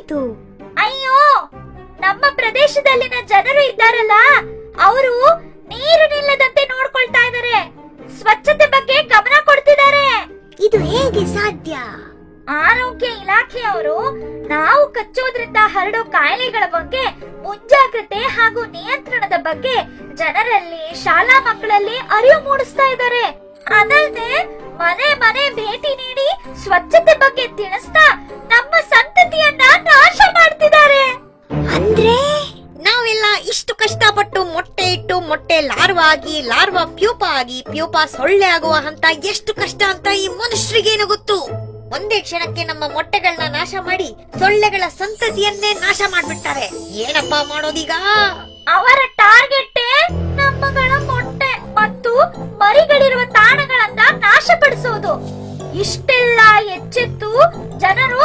ಏನಾಯ್ತು? ಅಯ್ಯೋ, ನಮ್ಮ ಪ್ರದೇಶದಲ್ಲಿನ ಜನರು ಇದ್ದಾರಲ್ಲ, ಅವರು ನೀರು ನಿಲ್ಲದಂತೆ ನೋಡ್ಕೊಳ್ತಾ ಇದ್ದಾರೆ. ಸ್ವಚ್ಛತೆ ಬಗ್ಗೆ ಗಮನ ಕೊಡ್ತಿದ್ದಾರೆ. ಇದು ಹೇಗೆ ಸಾಧ್ಯ? ಆರೋಗ್ಯ ಇಲಾಖೆಯವರು ನಾವು ಕಚ್ಚೋದ್ರಿಂದ ಹರಡೋ ಕಾಯಿಲೆಗಳ ಬಗ್ಗೆ ಮುಂಜಾಗ್ರತೆ ಹಾಗೂ ನಿಯಂತ್ರಣದ ಬಗ್ಗೆ ಜನರಲ್ಲಿ, ಶಾಲಾ ಮಕ್ಕಳಲ್ಲಿ ಅರಿವು ಮೂಡಿಸ್ತಾ ಇದ್ದಾರೆ. ಅದಲ್ಲದೆ ಮನೆ ಮನೆ ಭೇಟಿ ನೀಡಿ ಸ್ವಚ್ಛತೆ ಬಗ್ಗೆ ತಿಳಿಸ್ತಾ ನಮ್ಮ ಸಂತತಿಯನ್ನ ನಾಶ ಮಾಡ್ತಿದ್ದಾರೆ. ಅಂದ್ರೆ ನಾವೆಲ್ಲ ಇಷ್ಟು ಕಷ್ಟಪಟ್ಟು ಮೊಟ್ಟೆ ಇಟ್ಟು ಮೊಟ್ಟೆ ಲಾರ್ವಾ ಆಗಿ, ಲಾರ್ವಾ ಪ್ಯೂಪ ಆಗಿ, ಪ್ಯೂಪ ಸೊಳ್ಳೆ ಆಗುವ ಹಂತ ಎಷ್ಟು ಕಷ್ಟ ಅಂತ ಈ ಮನುಷ್ಯರಿಗೇನು ಗೊತ್ತು? ಒಂದೇ ಕ್ಷಣಕ್ಕೆ ನಮ್ಮ ಮೊಟ್ಟೆಗಳನ್ನ ನಾಶ ಮಾಡಿ ಸೊಳ್ಳೆಗಳ ಸಂತತಿಯನ್ನೇ ನಾಶ ಮಾಡ್ಬಿಡ್ತಾರೆ. ಏನಪ್ಪಾ ಮಾಡೋದೀಗ? ಅವರ ಟಾರ್ಗೆಟ್ ನಮ್ಮಗಳ ಮೊಟ್ಟೆ ಮತ್ತು ಮರಿಗಳಿರುವ ತಾಣಗಳನ್ನ ನಾಶಪಡಿಸೋದು. ಇಷ್ಟೆಲ್ಲ ಎಚ್ಚೆತ್ತು ಜನರು